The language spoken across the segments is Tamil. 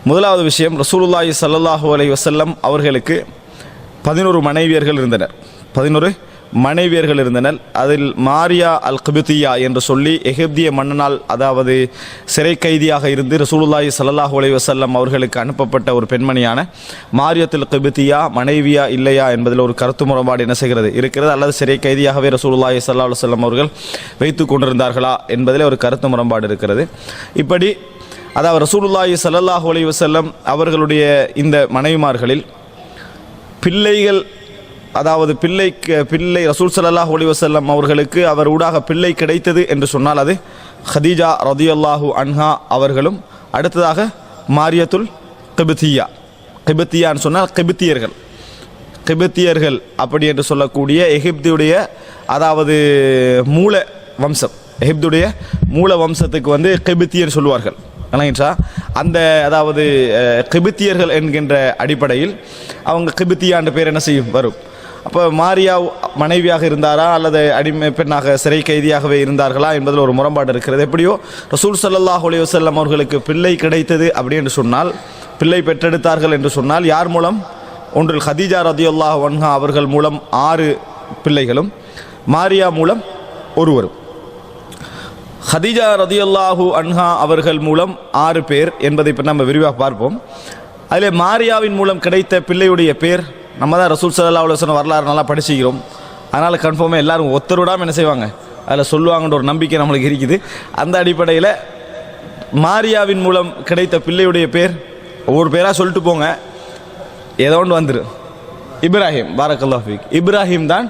முதலாவது விஷயம், ரசூலுல்லாஹி ஸல்லல்லாஹு அலைஹி வஸல்லம் அவர்களுக்கு 11 மனைவியர்கள் இருந்தனர். 11 மனைவியர்கள் இருந்தனர். அதில் மாரியா அல் கிபித்தியா என்று சொல்லி எகிப்திய மன்னனால், அதாவது சிறை கைதியாக இருந்து ரசூலுல்லாஹி ஸல்லல்லாஹு அலைஹி வஸல்லம் அவர்களுக்கு அனுப்பப்பட்ட ஒரு பெண்மணியான மாரியத்துல் கிபித்தியா மனைவியா இல்லையா என்பதில் ஒரு கருத்து முரண்பாடு என்ன செய்கிறது இருக்கிறது. அல்லது சிறை கைதியாகவே ரசூலுல்லாஹி ஸல்லல்லாஹு அலைஹி வஸல்லம் அவர்கள் வைத்து கொண்டிருந்தார்களா என்பதில் ஒரு கருத்து முரண்பாடு இருக்கிறது. இப்படி அதாவது ரசூலுல்லாஹி ஸல்லல்லாஹு அலைஹி வஸல்லம் அவர்களுடைய இந்த மனைவிமார்களில் பிள்ளைகள், அதாவது பிள்ளை ரசூல் ஸல்லல்லாஹு அலைஹி வஸல்லம் அவர்களுக்கு அவர் ஊடாக பிள்ளை கிடைத்தது என்று சொன்னால் அது ஹதீஜா ரதியல்லாஹு அன்ஹா அவர்களும், அடுத்ததாக மாரியத்துல் கிபித்தியா. கிபித்தியான்னு சொன்னால் கிபித்தியர்கள் அப்படி என்று சொல்லக்கூடிய எகிப்துடைய, அதாவது மூல வம்சம், எகிப்துடைய மூல வம்சத்துக்கு வந்து கிபித்தியர் சொல்வார்கள். அந்த அதாவது கிபித்தியர்கள் என்கின்ற அடிப்படையில் அவங்க கிபித்தியான்ற பேர் என்ன செய்யும் வரும். அப்போ மாரியா மனைவியாக இருந்தாரா அல்லது அடிமை பெண்ணாக சிறை கைதியாகவே இருந்தார்களா என்பதில் ஒரு முரண்பாடு இருக்கிறது. எப்படியோ ரசூல் ஸல்லல்லாஹு அலைஹி வஸல்லம் அவர்களுக்கு பிள்ளை கிடைத்தது அப்படி என்று சொன்னால், பிள்ளை பெற்றெடுத்தார்கள் என்று சொன்னால் யார் மூலம்? ஒன்றில் ஹதீஜா ரதியல்லாஹு அன்ஹா அவர்கள் மூலம் 6 பிள்ளைகளும், மாரியா மூலம் ஒருவரும். ஹதீஜா ரதியல்லாஹு அன்ஹா அவர்கள் மூலம் 6 பேர் என்பதை இப்போ நம்ம விரிவாக பார்ப்போம். அதில் மாரியாவின் மூலம் கிடைத்த பிள்ளையுடைய பேர், நம்ம தான் ரசூல் ஸல்லல்லாஹு அலைஹி வஸல்லம் வரலாறு நல்லா படிச்சுக்கிறோம், அதனால் கன்ஃபார்மாக எல்லாரும் ஒத்தருடாமல் என்ன செய்வாங்க, அதில் சொல்லுவாங்கன்ற ஒரு நம்பிக்கை நம்மளுக்கு இருக்குது. அந்த அடிப்படையில் மாரியாவின் மூலம் கிடைத்த பிள்ளையுடைய பேர் ஒவ்வொரு பேராக சொல்லிட்டு போங்க, ஏதோ ஒன்று வந்துடும். இப்ராஹிம், பாரக்கல்லாஹு ஃபீக். இப்ராஹிம் தான்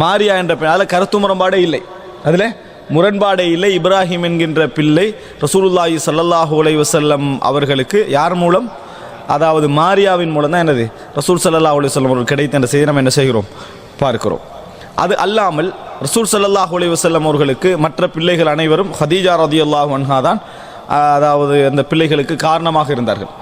மாரியா என்ற பெண். அதில் கருத்து முரண்பாடே இல்லை, அதில் முரண்பாடே இல்லை. இப்ராஹிம் என்கின்ற பிள்ளை ரசூலுல்லாஹி ஸல்லல்லாஹு அலைஹி வஸல்லம் அவர்களுக்கு யார் மூலம்? அதாவது மாரியாவின் மூலம் தான் என்னது ரசூல் ஸல்லல்லாஹு அலைஹி வஸல்லம் அவர்கள் கிடைத்த என்ற செய்தி நம்ம என்ன செய்கிறோம், பார்க்கிறோம். அது அல்லாமல் ரசூல் ஸல்லல்லாஹு அலைஹி வஸல்லம் அவர்களுக்கு மற்ற பிள்ளைகள் அனைவரும் ஹதீஜா ரதியல்லாஹு அன்ஹா தான், அதாவது அந்த பிள்ளைகளுக்கு காரணமாக இருந்தார்கள்.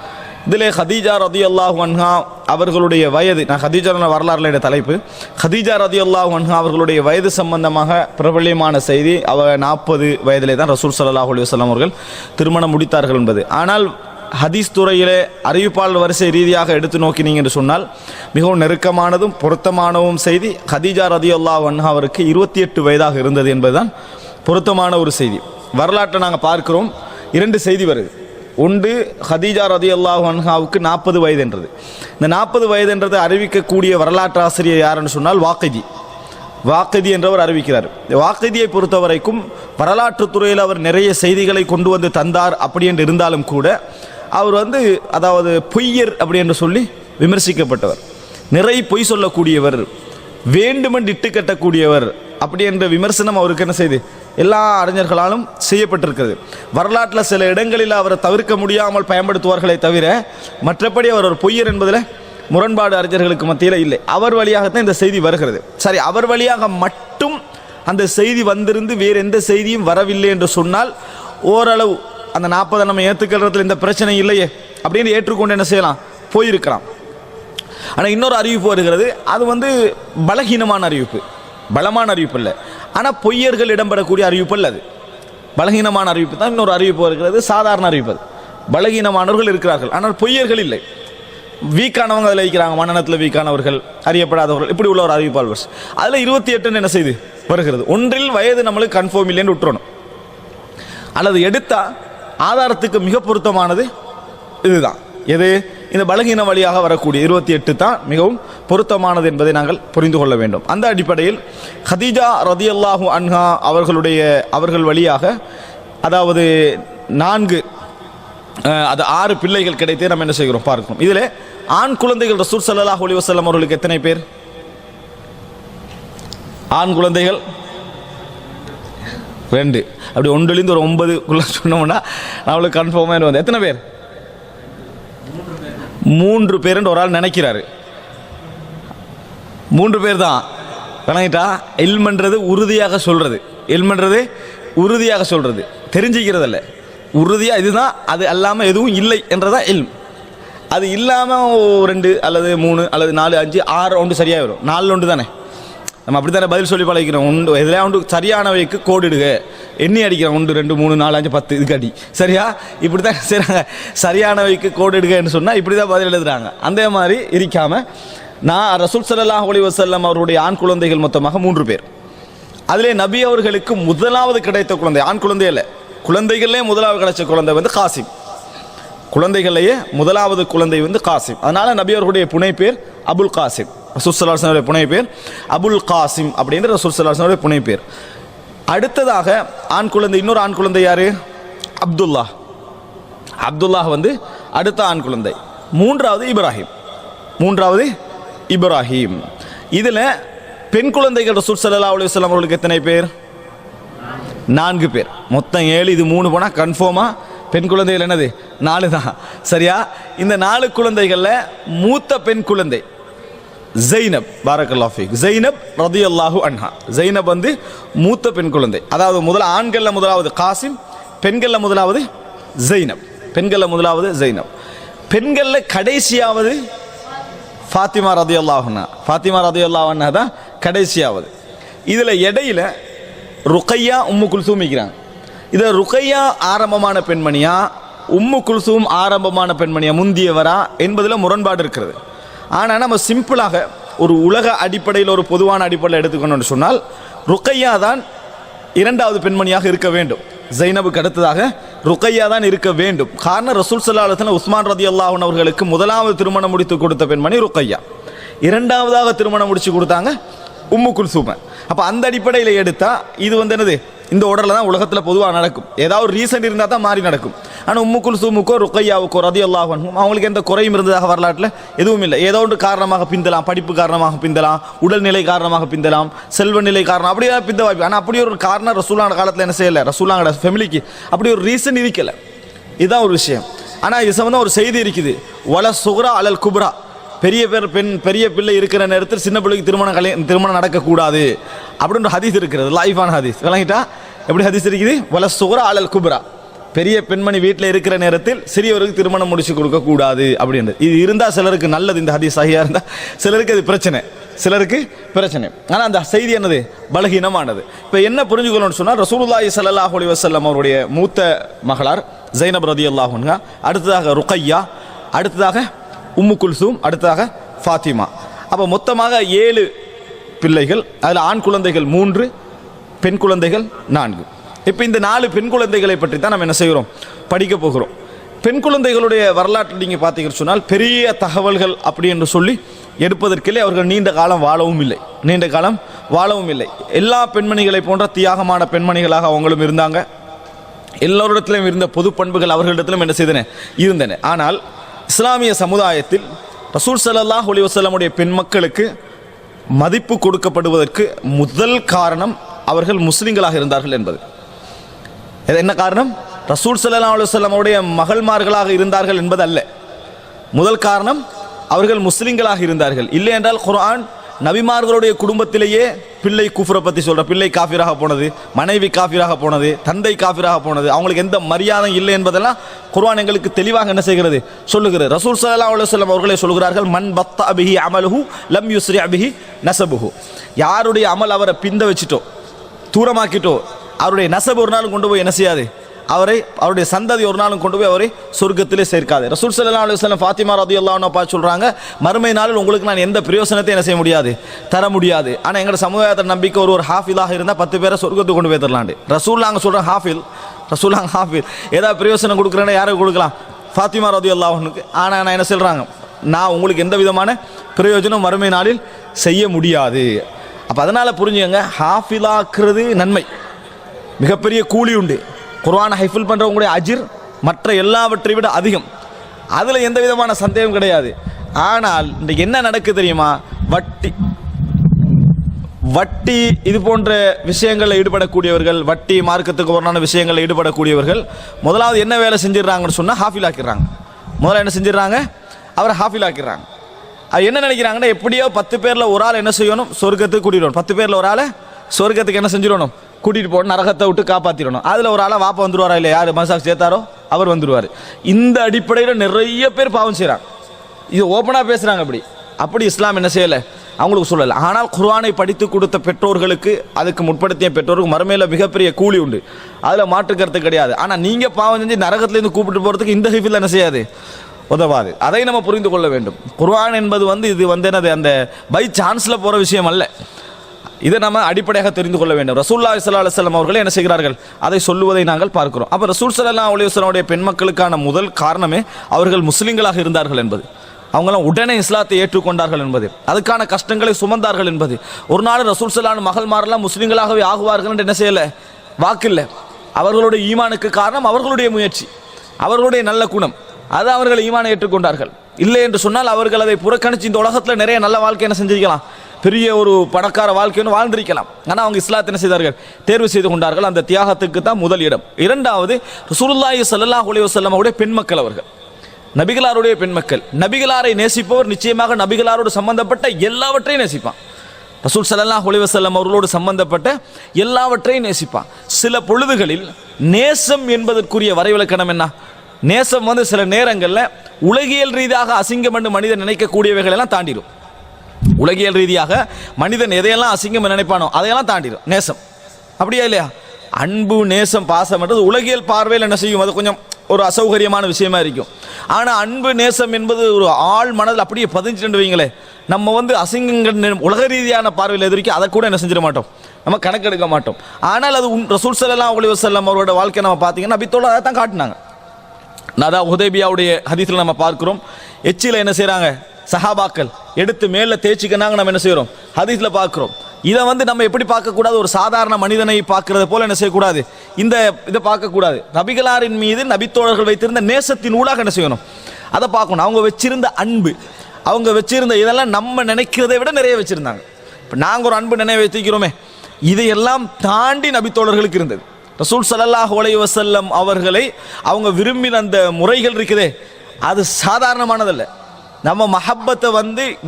இதிலே ஹதீஜா ரதியல்லாஹு அன்ஹா அவர்களுடைய வயது, நான் ஹதீஜா வரலாறுல தலைப்பு, ஹதீஜா ரதியல்லாஹு அன்ஹா அவர்களுடைய வயது சம்பந்தமாக பிரபல்யமான செய்தி, அவர் 40 வயதிலே தான் ரசூல் ஸல்லல்லாஹு அலைஹி வஸல்லம் அவர்கள் திருமணம் முடித்தார்கள் என்பது. ஆனால் ஹதீஸ் துறையிலே அறிவிப்பாளர் வரிசை ரீதியாக எடுத்து நோக்கினீங்க என்று சொன்னால் மிகவும் நெருக்கமானதும் பொருத்தமானவும் செய்தி, ஹதீஜா ரதியல்லாஹு அன்ஹா அவருக்கு 28 வயதாக இருந்தது என்பதுதான் பொருத்தமான ஒரு செய்தி. வரலாற்றை நாங்கள் பார்க்கிறோம், 2 செய்தி வருது. ஒன்று, ஹதீஜா ரதியல்லாஹு அன்ஹாவுக்கு 40 வயது என்றது. இந்த 40 வயது என்றது அறிவிக்கக்கூடிய வரலாற்று ஆசிரியர் யாருன்னு சொன்னால் வாக்கிதி என்றவர் அறிவிக்கிறார். வாக்கிதியை பொறுத்த வரைக்கும் வரலாற்று துறையில் அவர் நிறைய செய்திகளை கொண்டு வந்து தந்தார். அப்படி என்று இருந்தாலும் கூட அவர் வந்து, அதாவது பொய்யர் அப்படி என்று சொல்லி விமர்சிக்கப்பட்டவர், நிறைய பொய் சொல்லக்கூடியவர், வேண்டுமென்று இட்டு கட்டக்கூடியவர் அப்படி என்ற விமர்சனம் அவருக்கு என்ன செய்து எல்லா அறிஞர்களாலும் செய்யப்பட்டிருக்கிறது. வரலாற்றில் சில இடங்களில் அவரை தவிர்க்க முடியாமல் பயன்படுத்துவார்களே தவிர மற்றபடி அவர் ஒரு பொய்யர் என்பதில் முரண்பாடு அறிஞர்களுக்கு மத்தியில் இல்லை. அவர் வழியாகத்தான் இந்த செய்தி வருகிறது. சரி, அவர் வழியாக மட்டும் அந்த செய்தி வந்திருந்து வேறு எந்த செய்தியும் வரவில்லை என்று சொன்னால் ஓரளவு அந்த 40 நம்ம ஏற்றுக்கிறதுல இந்த பிரச்சனை இல்லையே அப்படின்னு ஏற்றுக்கொண்டு என்ன செய்யலாம், போயிருக்கலாம். ஆனால் இன்னொரு அறிவிப்பு வருகிறது, அது வந்து பலகீனமான அறிவிப்பு, பலமான அறிவிப்பு இல்லை. ஆனால் பொய்யர்கள் இடம்பெறக்கூடிய அறிவிப்பு அல்ல, அது பலகீனமான அறிவிப்பு தான். இன்னொரு அறிவிப்பு வருகிறது, சாதாரண அறிவிப்பு. பலகீனமானவர்கள் இருக்கிறார்கள், ஆனால் பொய்யர்கள் இல்லை. வீக்கானவங்க அதில் இருக்கிறாங்க, மன்னனத்தில் வீக்கானவர்கள், அறியப்படாதவர்கள், இப்படி உள்ள ஒரு அறிவிப்பாளர். அதில் 28 என்ன செய்து வருகிறது. ஒன்றில் வயது நம்மளுக்கு கன்ஃபார்ம் இல்லைன்னு விட்டுறணும், அல்லது எடுத்தால் ஆதாரத்துக்கு மிக பொருத்தமானது இதுதான். எது? இந்த பலகீன வழியாக வரக்கூடிய 28 தான் மிகவும் பொருத்தமானது என்பதை நாங்கள் புரிந்து கொள்ள வேண்டும். அந்த அடிப்படையில் ஹதீஜா ரதியல்லாஹு அன்ஹா அவர்கள் வழியாக, அதாவது 6 பிள்ளைகள் கிடைத்தே நம்ம என்ன செய்கிறோம் பார்க்கிறோம். இதில் ஆண் குழந்தைகள் ரசூல் ஸல்லல்லாஹு அலைஹி வஸல்லம் அவர்களுக்கு எத்தனை பேர்? ஆண் குழந்தைகள் 2. அப்படி 1லிருந்து ஒரு 9 சொன்னோம்னா நம்மளுக்கு கன்ஃபார்மாக வந்து எத்தனை பேர்? 3 பேர் என்று ஒரு ஆள் நினைக்கிறாரு. 3 பேர் தான். விளங்கிட்டா? இல்மன்றது உறுதியாக சொல்றது, இல்மன்றது உறுதியாக சொல்றது, தெரிஞ்சுக்கிறது அல்ல, உறுதியாக இதுதான், அது அல்லாமல் எதுவும் இல்லை என்றதான் இல்ம். அது இல்லாமல் 2 அல்லது 3 அல்லது 4 5 6 ஒன்று சரியாக வரும். 4 ஒன்று தானே, நம்ம அப்படி தானே பதில் சொல்லி பழகிக்கிறோம். எதிலே ஒன்று சரியானவைக்கு கோடிடுக, எண்ணி அடிக்கிறான் 1 2 3 4 5 10 இதுக்கு அடி சரியா இப்படி தான் செய்கிறாங்க. சரியானவைக்கு கோடு எடுக்கன்னு சொன்னால் இப்படி தான் பதில் எழுதுறாங்க. அந்த மாதிரி இருக்காமல் நான் ரசூல் ஸல்லல்லாஹு அலைஹி வஸல்லம் அவருடைய ஆண் குழந்தைகள் மொத்தமாக 3 பேர். அதிலே நபி அவர்களுக்கு முதலாவது கிடைத்த குழந்தை, ஆண் குழந்தை இல்லை, குழந்தைகளே முதலாவது கிடைச்ச குழந்தை வந்து காசிம். குழந்தைகளையே முதலாவது குழந்தை வந்து காசிம். அதனால நபி அவர்களுடைய புனை பேர் அபுல் காசிம். ரசூல் ஸல்லல்லாஹு அலைஹி வஸல்லம் புனை பேர் அபுல் காசிம் அப்படின்ற ரசூல் ஸல்லல்லாஹு அலைஹி வஸல்லம் புனை பேர். அடுத்ததாக ஆண் குழந்தை, இன்னொரு ஆண் குழந்தை யாரு? அப்துல்லா. அப்துல்லாஹ் வந்து அடுத்த ஆண் குழந்தை. மூன்றாவது இப்ராஹிம். இதில் பெண் குழந்தைகள் ரசூல் ஸல்லல்லாஹு அலைஹி வஸல்லம் அவர்களுக்கு எத்தனை பேர்? 4 பேர். மொத்தம் 7, இது 3 போனால் கன்ஃபார்மாக பெண் குழந்தைகள் என்னது 4 தான் சரியா. இந்த 4 குழந்தைகளில் மூத்த பெண் குழந்தை ஜைனப், பாரக்கல்லாஹு ஃபீக், ஜைனப் ரலியல்லாஹு அன்ஹா. ஜைனப் வந்து மூத்த பெண் குழந்தை. அதாவது ஆண்களில் முதலாவது காசிம், பெண்களில் முதலாவது ஜைனப். பெண்களில் கடைசியாவது ஃபாத்திமா ரலியல்லாஹு அன்ஹா. ஃபாத்திமா ரலியல்லாஹு அன்ஹா தான் கடைசியாவது. இதில் இடையில ருக்கையா உம்மு குல்சூம் இருக்கிறாங்க. இதில் ருக்கையா ஆரம்பமான பெண்மணியா, உம்மு குல்சூம் ஆரம்பமான பெண்மணியா, முந்தியவரா என்பதில் முரண்பாடு இருக்கிறது. ஆனால் நம்ம சிம்பிளாக ஒரு உலக அடிப்படையில், ஒரு பொதுவான அடிப்படையில் எடுத்துக்கணும்னு சொன்னால் ருக்கையா தான் 2வது பெண்மணியாக இருக்க வேண்டும். ஜைனபுக்கு அடுத்ததாக ருக்கையா தான் இருக்க வேண்டும். காரணம், ரசூல் ஸல்லல்லாஹு அலைஹி வஸல்லம் உஸ்மான் ரலியல்லாஹு அன்ஹு அவர்களுக்கு முதலாவது திருமணம் முடித்து கொடுத்த பெண்மணி ருக்கையா, 2வதாக திருமணம் முடிச்சு கொடுத்தாங்க உம்மு குல்சூம். அப்போ அந்த அடிப்படையில் எடுத்தால் இது வந்து என்னது, இந்த ஆர்டரில் தான் உலகத்தில் பொதுவாக நடக்கும். ஏதாவது ஒரு ரீசன் இருந்தால் தான் மாறி நடக்கும். ஆனால் உம்மு குல்சூமுக்கோ ருக்கையாவுக்கோ ரலியல்லாஹு அன்ஹும் அவங்களுக்கு எந்த குறையும் இருந்ததாக வரலாற்றில் எதுவும் இல்லை. ஏதோ ஒன்று காரணமாக பிந்தலாம், படிப்பு காரணமாக பிந்தலாம், உடல்நிலை காரணமாக பிந்தலாம், செல்வ நிலை காரணம், அப்படியே பிந்த வாய்ப்பு. ஆனால் அப்படி ஒரு காரணம் ரசூலுல்லாஹ் காலத்தில் என்ன செய்யலை, ரசூலுல்லாஹ் ஃபேமிலிக்கு அப்படி ஒரு ரீசன் இருக்கலை. இதுதான் ஒரு விஷயம். ஆனால் இது சம்பந்தம் ஒரு செய்தி இருக்குது, வல சுக்ரா அலல் குப்ரா. பெரிய பிள்ளை இருக்கிற நேரத்தில் சின்ன பிள்ளைக்கு திருமணம் நடக்கக்கூடாது அப்படின்ற ஹதீஸ் இருக்கிறது, லைஃபான ஹதீஸ். விளங்கிட்டா எப்படி ஹதீஸ் இருக்குது? வல சுக்ரா அலல் குப்ரா, பெரிய பெண்மணி வீட்டில் இருக்கிற நேரத்தில் சிறியவருக்கு திருமணம் முடிச்சு கொடுக்கக்கூடாது அப்படின்றது. இது இருந்தால் சிலருக்கு நல்லது, இந்த ஹதீஸ் சஹீஹா இருந்தால். சிலருக்கு அது பிரச்சனை. ஆனால் அந்த செய்தி என்னது, பலகீனமானது. இப்போ என்ன புரிஞ்சுக்கணும்னு சொன்னால், ரசூலுல்லாஹி ஸல்லல்லாஹு அலைஹி வஸல்லம் அவருடைய மூத்த மகளார் ஜைனப் ரலியல்லாஹு அன்ஹா, அடுத்ததாக ருக்கையா, அடுத்ததாக உம்மு குல்சூம், அடுத்ததாக ஃபாத்திமா. அப்போ மொத்தமாக 7 பிள்ளைகள். அதில் ஆண் குழந்தைகள் 3, பெண் குழந்தைகள் 4. இப்போ இந்த 4 பெண் குழந்தைகளை பற்றி தான் நம்ம என்ன செய்கிறோம், படிக்க போகிறோம். பெண் குழந்தைகளுடைய வரலாற்று நீங்கள் பார்த்தீங்கன்னு சொன்னால் பெரிய தகவல்கள் அப்படி என்று சொல்லி எடுப்பதற்கில்லை. அவர்கள் நீண்ட காலம் வாழவும் இல்லை. எல்லா பெண்மணிகளை போன்ற தியாகமான பெண்மணிகளாக அவங்களும் இருந்தாங்க. எல்லோரிடத்திலும் இருந்த பொது பண்புகள் அவர்களிடத்திலும் என்ன செய்தன, இருந்தன. ஆனால் இஸ்லாமிய சமுதாயத்தில் ரசூல் ஸல்லல்லாஹு அலைஹி வஸல்லமுடைய பெண் மக்களுக்கு மதிப்பு கொடுக்கப்படுவதற்கு முதல் காரணம் அவர்கள் முஸ்லிம்களாக இருந்தார்கள் என்பது. என்ன காரணம்? ரசூல் ஸல்லல்லாஹு அலைஹி வஸல்லமுடைய மகள்மார்களாக இருந்தார்கள் என்பது அல்ல. முதல் காரணம் அவர்கள் முஸ்லிம்களாக இருந்தார்கள். இல்லை என்றால் குர்ஆன் நபிமார்களுடைய குடும்பத்திலேயே பிள்ளை குஃப்ரை பற்றி சொல்கிற, பிள்ளை காஃபிராக போனது, மனைவி காஃபிராக போனது, தந்தை காஃபிராக போனது, அவங்களுக்கு எந்த மரியாதையும் இல்லை என்பதெல்லாம் குர்ஆன் எங்களுக்கு தெளிவாக என்ன செய்கிறது, சொல்லுகிறது. ரசூல் ஸல்லல்லாஹு அலைஹி வஸல்லம் அவர்களே சொல்கிறார்கள், மன் பத்தா பிஹி அமலுஹு லம் யுஸ்ரி பிஹி நஸபுஹு. யாருடைய அமல் அவரை பிந்த வச்சுட்டோ, தூரமாக்கிட்டோ, அவருடைய நசபு ஒரு நாளும் கொண்டு போய் என்ன செய்யாது, அவருடைய சந்ததி ஒரு நாளும் கொண்டு போய் அவரை சொர்க்கத்திலே சேர்க்காது. ரசூல் ஸல்லல்லாஹு அலைஹி வஸல்லம் ஃபாத்திமா ரலியல்லாஹு அன்ஹா பார்த்து சொல்றாங்க, மறுமை நாளில் உங்களுக்கு நான் எந்த பிரயோசனத்தையும் என்ன செய்ய முடியாது, தர முடியாது. ஆனால் எங்களோட சமுதாயத்தை நம்பிக்கை ஒரு ஹாஃபிலாக இருந்தால் 10 பேரை சொர்க்கத்துக்கு கொண்டு போய் தரலாண்டு. ரசூலுல்லாஹ் சொல்கிறேன் ஹாஃபில், ஏதாவது பிரயோசனம் கொடுக்குறேன்னா யாருக்கு கொடுக்கலாம், ஃபாத்திமா ரலியல்லாஹு அன்ஹாவுக்கு. ஆனால் நான் என்ன சொல்கிறாங்க, நான் உங்களுக்கு எந்த விதமான பிரயோஜனம் மறுமை நாளில் செய்ய முடியாது. அப்போ அதனால் புரிஞ்சுங்க, ஹாஃபிலாக்குறது நன்மை, மிகப்பெரிய கூலி உண்டு. குர்ஆனை ஹைஃபில் பண்ணுறவங்களுடைய அஜிர் மற்ற எல்லாவற்றை விட அதிகம், அதில் எந்த விதமான சந்தேகம் கிடையாது. ஆனால் இன்றைக்கு என்ன நடக்குது தெரியுமா, வட்டி இது போன்ற விஷயங்களில் ஈடுபடக்கூடியவர்கள், வட்டி மார்க்கத்துக்கு ஒன்றான விஷயங்களில் ஈடுபடக்கூடியவர்கள் முதலாவது என்ன வேலை செஞ்சிடறாங்கன்னு சொன்னால் ஹாஃபில் ஆக்கிடுறாங்க. முதல்ல என்ன செஞ்சிடறாங்க, அவரை ஹாஃபில் ஆக்கிடுறாங்க. அது என்ன நினைக்கிறாங்கன்னா, எப்படியோ 10 பேரில் ஒரு ஆள் என்ன செய்யணும், சொர்க்கத்துக்கு கூட்டிடணும். 10 பேரில் ஒரு ஆளை சொர்க்கத்துக்கு என்ன செஞ்சிடணும், கூட்டிகிட்டு போகணும், நரகத்தை விட்டு காப்பாற்றிடணும். அதில் ஒரு ஆளாக வாப்பா வந்துடுவாரா இல்லை, யார் மனசாக சேர்த்தாரோ அவர் வந்துடுவார். இந்த அடிப்படையில் நிறைய பேர் பாவம் செய்கிறாங்க. இது ஓப்பனாக பேசுகிறாங்க. அப்படி இஸ்லாம் என்ன செய்யலை, அவங்களுக்கு சொல்லலை. ஆனால் குர்ஆனை படித்து கொடுத்த பெற்றோர்களுக்கு, அதுக்கு முற்படுத்திய பெற்றோருக்கு மறுமையில் மிகப்பெரிய கூலி உண்டு, அதில் மாற்று கருத்து கிடையாது. ஆனால் நீங்கள் பாவம் செஞ்சு நரகத்திலேருந்து கூப்பிட்டு போகிறதுக்கு இந்த ஹிஃபில் என்ன செய்யாது, உதவாது. அதை நம்ம புரிந்து கொள்ள வேண்டும். குர்ஆன் என்பது இது என்னது, அந்த பை சான்ஸில் போகிற விஷயம் அல்ல. இதை நம்ம அடிப்படையாக தெரிந்து கொள்ள வேண்டும். ரசூலுல்லாஹி ஸல்லல்லாஹு அலைஹி வஸல்லம் அவர்களே என்ன செய்கிறார்கள், அதை சொல்லுவதை நாங்கள் பார்க்கிறோம். அப்போ ரசூல் ஸல்லல்லாஹு அலைஹி வஸல்லம் பெண் மக்களுக்கான முதல் காரணமே அவர்கள் முஸ்லிம்களாக இருந்தார்கள் என்பது, அவங்களாம் உடனே இஸ்லாத்தை ஏற்றுக்கொண்டார்கள் என்பது, அதுக்கான கஷ்டங்களை சுமந்தார்கள் என்பது. ஒரு நாள் ரசூல் ஸல்லல்லாஹு மகள்மாரெல்லாம் முஸ்லிம்களாகவே ஆகுவார்கள் என்று என்ன செய்யலை, வாக்கில்லை. அவர்களுடைய ஈமானுக்கு காரணம் அவர்களுடைய முயற்சி, அவர்களுடைய நல்ல குணம், அது அவர்கள் ஈமானை ஏற்றுக்கொண்டார்கள். இல்லை என்று சொன்னால் அவர்கள் அதை புறக்கணித்து இந்த உலகத்தில் நிறைய நல்ல வாழ்க்கை என்ன செஞ்சிருக்கலாம், பெரிய ஒரு பணக்கார வாழ்க்கைன்னு வாழ்ந்திருக்கலாம். ஆனால் அவங்க இஸ்லாத்தை என்ன செய்தார்கள், தேர்வு செய்து கொண்டார்கள். அந்த தியாகத்துக்கு தான் முதல் இடம். இரண்டாவது, ரசூலுல்லாஹி ஸல்லல்லாஹு அலைஹி வஸல்லம் அவருடைய பெண் மக்கள், அவர்கள் நபிகளாருடைய பெண் மக்கள். நபிகளாரை நேசிப்பவர் நிச்சயமாக நபிகளாரோடு சம்பந்தப்பட்ட எல்லாவற்றையும் நேசிப்பான். ரசூல் ஸல்லல்லாஹு அலைஹி வஸல்லம் அவர்களோடு சம்பந்தப்பட்ட எல்லாவற்றையும் நேசிப்பான். சில பொழுதுகளில் நேசம் என்பதற்குரிய வரைவிலக்கணம் என்ன, நேசம் சில நேரங்களில் உலகியல் ரீதியாக அசிங்கம் என்று மனிதன் நினைக்கக்கூடியவைகள் எல்லாம் தாண்டிடும். உலகியல் ரீதியாக மனிதன் எதையெல்லாம் அசிங்கம் நினைப்பானோ அதையெல்லாம் தாண்டிடும் நேசம். அப்படியா இல்லையா? அன்பு, நேசம், பாசம் என்றது உலகியல் பார்வையில் என்ன செய்யும், அது கொஞ்சம் ஒரு அசௌகரியமான விஷயமா இருக்கும். ஆனால் அன்பு, நேசம் என்பது ஒரு ஆள் மனதில் அப்படியே பதிஞ்சுட்டு வைங்களே, நம்ம அசிங்கங்கள் உலக ரீதியான பார்வையில் எதிர்க்க அதை கூட என்ன செஞ்சிட மாட்டோம், நம்ம கணக்கெடுக்க மாட்டோம். ஆனால் அது ரசூல் ஸல்லல்லாஹு அலைஹி வஸல்லம் அவரோட வாழ்க்கை நம்ம பார்த்தீங்கன்னா நபித்தோட அதை தான் காட்டினாங்க. அதான் ஹுதைபியாவுடைய ஹதீஸில் நம்ம பார்க்கிறோம். எச்சில என்ன செய்கிறாங்க சஹாபாக்கள் எடுத்து மேலே தேய்ச்சிக்கனாங்க, நம்ம என்ன செய்கிறோம் ஹதீஸில் பார்க்குறோம். இதை நம்ம எப்படி பார்க்கக்கூடாது, ஒரு சாதாரண மனிதனை பார்க்கறது போல என்ன செய்யக்கூடாது, இதை பார்க்கக்கூடாது. நபிகளாரின் மீது நபித்தோழர்கள் வைத்திருந்த நேசத்தின் ஊடாக என்ன செய்யணும், அதை பார்க்கணும். அவங்க வச்சிருந்த அன்பு, அவங்க வச்சிருந்த இதெல்லாம் நம்ம நினைக்கிறதை விட நிறைய வச்சிருந்தாங்க. இப்போ நாங்கள் ஒரு அன்பு நினைவு வைத்திருக்கிறோமே, இதையெல்லாம் தாண்டி நபித்தோழர்களுக்கு இருந்தது. ரசூல் ஸல்லல்லாஹு அலைஹி வஸல்லம் அவர்களை அவங்க விரும்பின அந்த முறைகள் இருக்குதே, அது சாதாரணமானதல்ல. நம்ம மஹப்பத்தை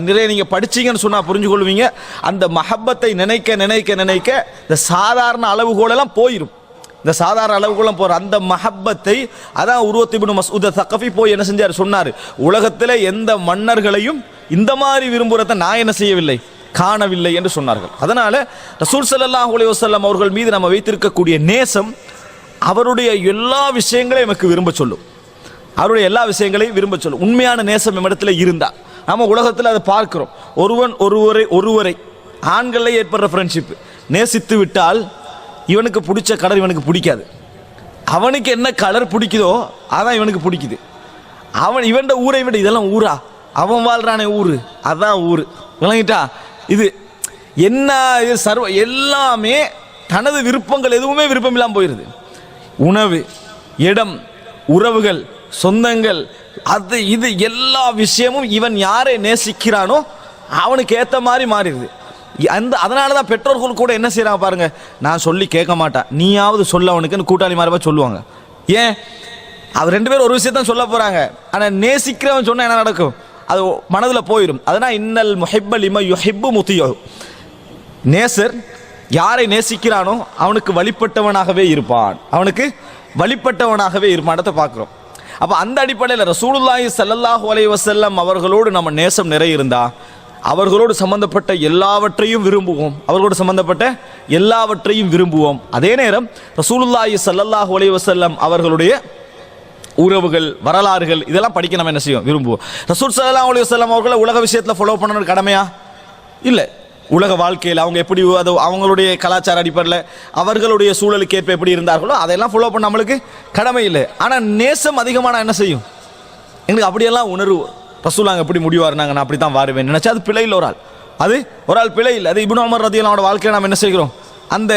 நிறைய நீங்கள் படிச்சீங்கன்னு சொன்னால் புரிஞ்சு கொள்வீங்க. அந்த மஹப்பத்தை நினைக்க நினைக்க நினைக்க இந்த சாதாரண அளவுகோலெல்லாம் போயிடும். இந்த சாதாரண அளவுகோலம் போகிற அந்த மஹப்பத்தை அதான் உருவத் இப்னு மஸ்ஊத் ஸகஃபி போய் என்ன செஞ்சார் சொன்னார், உலகத்தில் எந்த மன்னர்களையும் இந்த மாதிரி விரும்புகிறத நான் என்ன செய்யவில்லை, காணவில்லை என்று சொன்னார்கள். அதனால் ரசூல் ஸல்லல்லாஹு அலைஹி வஸல்லம் அவர்கள் மீது நம்ம வைத்திருக்கக்கூடிய நேசம் அவருடைய எல்லா விஷயங்களையும் நமக்கு விரும்ப சொல்லும், அவருடைய எல்லா விஷயங்களையும் விரும்ப சொல்லும். உண்மையான நேசம் நம்மிடத்துல இருந்தால் நம்ம உலகத்தில் அதை பார்க்கிறோம். ஒருவரை ஆண்களில் ஏற்படுற ஃப்ரெண்ட்ஷிப் நேசித்து விட்டால் இவனுக்கு பிடிச்ச கலர் இவனுக்கு பிடிக்காது, அவனுக்கு என்ன கலர் பிடிக்குதோ அதான் இவனுக்கு பிடிக்குது. இவன் ஊரை விட இதெல்லாம் ஊரா, அவன் வாழ்றானே ஊரு அதான் ஊரு, விளங்கிட்டா? இது என்ன, இது எல்லாமே தனது விருப்பங்கள் எதுவுமே விருப்பம் இல்லாமல் போயிடுது. உணவு, இடம், உறவுகள், சொந்தங்கள், அது இது எல்லா விஷயமும் இவன் யாரை நேசிக்கிறானோ அவனுக்கு ஏற்ற மாதிரி மாறிடுது. அதனால தான் பெற்றோர்கள் கூட என்ன செய்யறாங்க பாருங்க, நான் சொல்லி கேட்க மாட்டேன், நீயாவது சொல்ல அவனுக்குன்னு கூட்டாளி மாதிரி சொல்லுவாங்க. ஏன், அது ரெண்டு பேரும் ஒரு விஷயத்தான் சொல்ல போறாங்க, ஆனால் நேசிக்கிறவன் சொன்னா என்ன நடக்கும், அது மனதில் போயிடும். அதனால் இன்னல் முஹிப்ப லிமன் யுஹிப்பு முத்தியஹு, நேசர் யாரை நேசிக்கிறானோ அவனுக்கு வழிபட்டவனாகவே இருப்பான், அவனுக்கு வழிபட்டவனாகவே இருப்பான் பார்க்கிறோம். அப்போ அந்த அடிப்படையில் ரசூலுல்லாஹி ஸல்லல்லாஹு அலைஹி வஸல்லம் அவர்களோடு நம்ம நேசம் நிறைய இருந்தா அவர்களோடு சம்பந்தப்பட்ட எல்லாவற்றையும் விரும்புவோம், அவர்களோடு சம்பந்தப்பட்ட எல்லாவற்றையும் விரும்புவோம். அதே நேரம் ரசூலுல்லாஹி ஸல்லல்லாஹு அலைஹி வஸல்லம் அவர்களுடைய உறவுகள், வரலாறுகள் இதெல்லாம் படிக்க நம்ம என்ன செய்வோம், விரும்புவோம். ரசூல் ஸல்லல்லாஹு அலைஹி வஸல்லம் அவர்களை உலக விஷயத்தில் ஃபாலோ பண்ணணும் கடமையா இல்லை, உலக வாழ்க்கையில் அவங்க எப்படி அது அவங்களுடைய கலாச்சார அடிப்படையில் அவர்களுடைய சூழலுக்கு ஏற்ப எப்படி இருந்தார்களோ அதையெல்லாம் ஃபாலோ பண்ண நம்மளுக்கு கடமை இல்லை. ஆனால் நேசம் அதிகமான என்ன செய்யும், எங்களுக்கு அப்படியெல்லாம் உணர்வு. ரசூலாங்க எப்படி முடிவார், நாங்கள் நான் அப்படி தான் வாருவேன் நினச்சா அது பிழை இல்லை, ஒரு ஆள் பிழை இல்லை. அது இப்னு உமர் ரலியல்லாஹு அன்ஹு வாழ்க்கையை நாம் என்ன செய்கிறோம், அந்த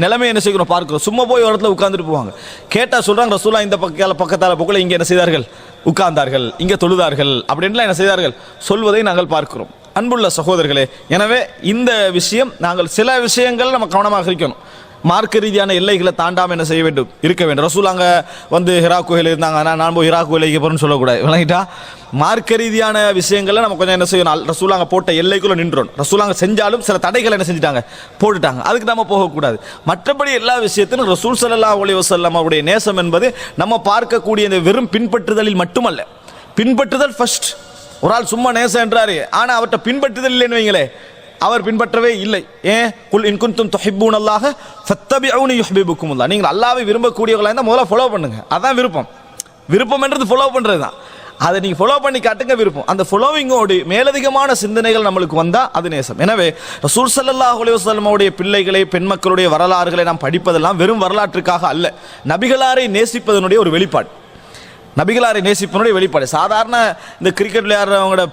நிலைமை என்ன செய்கிறோம் பார்க்கிறோம். சும்மா போய் ஒரு இடத்துல உட்கார்ந்துட்டு போவாங்க, கேட்டால் சொல்கிறாங்க ரசூலா இந்த பக்கத்தால் போக்கல இங்கே என்ன செய்தார்கள், உட்கார்ந்தார்கள், இங்கே தொழுதார்கள் அப்படின்லாம் என்ன செய்தார்கள் சொல்வதை நாங்கள் பார்க்கிறோம். அன்புள்ள சகோதரர்களே, எனவே இந்த விஷயம் நாங்கள் சில விஷயங்கள் நம்ம கவனமாக இருக்கணும். மார்க்க ரீதியான எல்லைகளை தாண்டாமல் என்ன செய்ய வேண்டும், இருக்க வேண்டும். ரசூலாங்க ஹிரா குகையில் இருந்தாங்க, நான் போய் ஹிரா குகையிലേക്ക് போகிறேன்னு சொல்லக்கூடாது, விளங்கிட்டா? மார்க்க ரீதியான விஷயங்களை நம்ம கொஞ்சம் என்ன செய்யணும், ரசூலாங்க போட்ட எல்லைக்குள்ளே நின்றோம். ரசூலாங்க செஞ்சாலும் சில தடைகளை என்ன செஞ்சுட்டாங்க, போட்டுட்டாங்க, அதுக்கு நம்ம போகக்கூடாது. மற்றபடி எல்லா விஷயத்திலும் ரசூல் ஸல்லல்லாஹு அலைஹி வஸல்லம் அவருடைய நேசம் என்பது நம்ம பார்க்கக்கூடிய இந்த வெறும் பின்பற்றுதலில் மட்டுமல்ல, பின்பற்றுதல் ஃபர்ஸ்ட், ஒரு ஆள் சும்மா நேசம் என்றாரு, ஆனா அவர்கிட்ட பின்பற்றுதல் இல்லைன்னு வைங்களே, அவர் பின்பற்றவே இல்லை. ஏன்? குல் இன் குன்தும் துஹிப்பூனல்லாஹ ஃபத்தபிஊனி யுஹ்பிபுக்குமுல்லாஹ். நீங்கள் அல்லாஹ்வை விரும்பக்கூடியவர்களா இருந்தால் முதல்ல ஃபாலோ பண்ணுங்க. அதான் விருப்பம். விருப்பம் என்றது ஃபாலோ பண்றது தான். அதை நீங்க ஃபாலோ பண்ணி காட்டுங்க விருப்பம். அந்த ஃபாலோவிங்கோடு மேலதிகமான சிந்தனைகள் நம்மளுக்கு வந்தா அது நேசம். எனவே ரசூல் ஸல்லல்லாஹு அலைஹி வஸல்லம் உடைய பிள்ளைகளை, பெண் மக்களுடைய வரலாறுகளை நாம் படிப்பதெல்லாம் வெறும் வரலாற்றுக்காக அல்ல, நபிகளாரை நேசிப்பதனுடைய ஒரு வெளிப்பாடு. நபிகளாரை நேசிப்பதனுடைய வெளிப்பாடு. சாதாரண இந்த கிரிக்கெட் விளையாடுறவங்களோட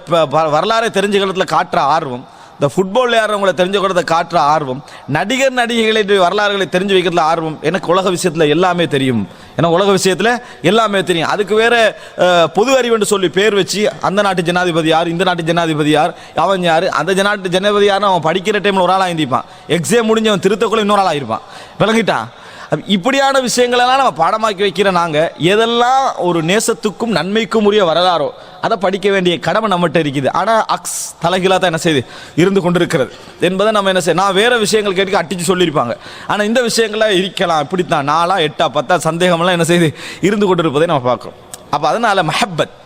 வரலாறை தெரிஞ்ச காலத்தில் காட்டுற ஆர்வம், இந்த ஃபுட்பால் விளையாடுறவங்களை தெரிஞ்ச கூட காட்டுற ஆர்வம், நடிகர் நடிகைகளை வரலாறுகளை தெரிஞ்சு வைக்கிறதுல ஆர்வம். எனக்கு உலக விஷயத்தில் எல்லாமே தெரியும், எனக்கு உலக விஷயத்தில் எல்லாமே தெரியும். அதுக்கு வேற பொது அறிவுன்னு சொல்லி பேர் வச்சு அந்த நாட்டு ஜனாதிபதி யார், இந்த நாட்டு ஜனாதிபதி யார், அவன் யார், அந்த நாட்டு ஜனாதிபதி யாருன்னு அவன் படிக்கிற டைமில் ஒரு ஆளாக இருந்திப்பான், எக்ஸாம் முடிஞ்சு அவன் திருத்தக்குள்ள இன்னொரு ஆளாக இருப்பான். விளங்கிட்டான்? இப்படியான விஷயங்களெல்லாம் நம்ம பாடமாக்கி வைக்கிற நாங்கள் எதெல்லாம் ஒரு நேசத்துக்கும் நன்மைக்கும் உரிய வரலாறோ அதை படிக்க வேண்டிய கடமை நம்மகிட்ட இருக்குது. ஆனால் தலைகீழாக தான் என்ன செய்யுது இருந்து கொண்டிருக்கிறது என்பதை நம்ம என்ன செய்ய, நான் வேற விஷயங்கள் கேட்டு அட்டிச்சு சொல்லியிருப்பாங்க, ஆனால் இந்த விஷயங்கள்லாம் இருக்கலாம் இப்படித்தான் 4 8 10 சந்தேகமெல்லாம் என்ன செய்யுது இருந்து கொண்டிருப்பதை நம்ம பார்க்குறோம். அப்போ அதனால மஹப்பத்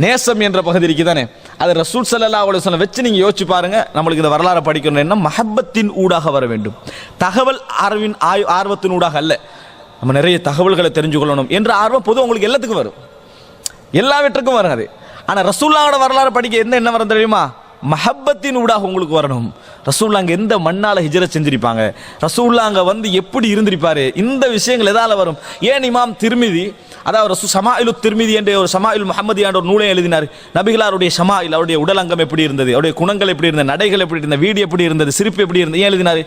நேசம் என்ற பகுதி இருக்குது தானே, அது ரசூல் ஸல்லல்லாஹு அலைஹி வஸல்லம் வச்சு நீங்கள் யோசிச்சு பாருங்க. நம்மளுக்கு இந்த வரலாறு படிக்கணும் என்ன, மஹப்பத்தின் ஊடாக வர வேண்டும், தகவல் ஆர்வத்தின் ஊடாக அல்ல. நம்ம நிறைய தகவல்களை தெரிஞ்சு கொள்ளணும் என்ற ஆர்வம் பொதுவாக உங்களுக்கு எல்லாத்துக்கும் வரும், எல்லாவற்றுக்கும் வரும் அது. ஆனால் ரசூலுல்லாஹோட வரலாறு படிக்க என்ன வரும் தெரியுமா, மஹப்பத்தின் ஊடாக உங்களுக்கு வரணும். ரசூலுல்லாஹ் அங்கே எந்த மண்ணால் ஹிஜ்ரத் செஞ்சிருப்பாங்க, ரசூலுல்லாஹ் அங்கே வந்து எப்படி இருந்திருப்பாரு, இந்த விஷயங்கள் எதால வரும். ஏன் இமாம் திர்மிதி, அதாவது ஷமாயிலு திர்மிதி என்ற ஒரு ஷமாயில் முஹம்மதி என்ற ஒரு நூலை எழுதினார். நபிகளாருடைய ஷமாயில், அவருடைய உடலங்கம் எப்படி இருந்தது, அவருடைய குணங்கள் எப்படி இருந்தது, நடைகள் எப்படி இருந்தது, வீடு எப்படி இருந்தது, சிரிப்பு எப்படி இருந்தது, ஏன் எழுதினார்?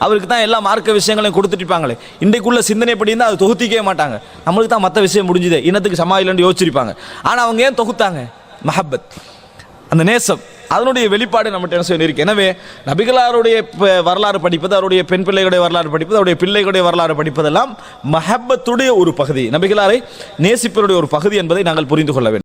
அவருக்கு தான் எல்லா மார்க்க விஷயங்களையும் கொடுத்துட்டு இருப்பாங்களே. இன்றைக்குள்ள சிந்தனை எப்படி இருந்தால் அது தொகுத்திக்கவே மாட்டாங்க. நம்மளுக்கு தான் மற்ற விஷயம் முடிஞ்சுதே, இனத்துக்கு ஷமாயில்னு யோசிச்சிருப்பாங்க. ஆனால் அவங்க ஏன் தொகுத்தாங்க? மஹப்பத், அந்த நேசம், அதனுடைய வெளிப்பாடு நம்மகிட்ட என்ன செய்ய இருக்கு. எனவே நபிகளாருடைய வரலாறு படிப்பது, அவருடைய பெண் பிள்ளைகளுடைய வரலாறு படிப்பது, அவருடைய பிள்ளைகளுடைய வரலாறு படிப்பதெல்லாம் மஹப்பத்துடைய ஒரு பகுதி, நபிகளாரை நேசிப்பதுடைய ஒரு பகுதி என்பதை நாங்கள் புரிந்து கொள்ள வேண்டும்.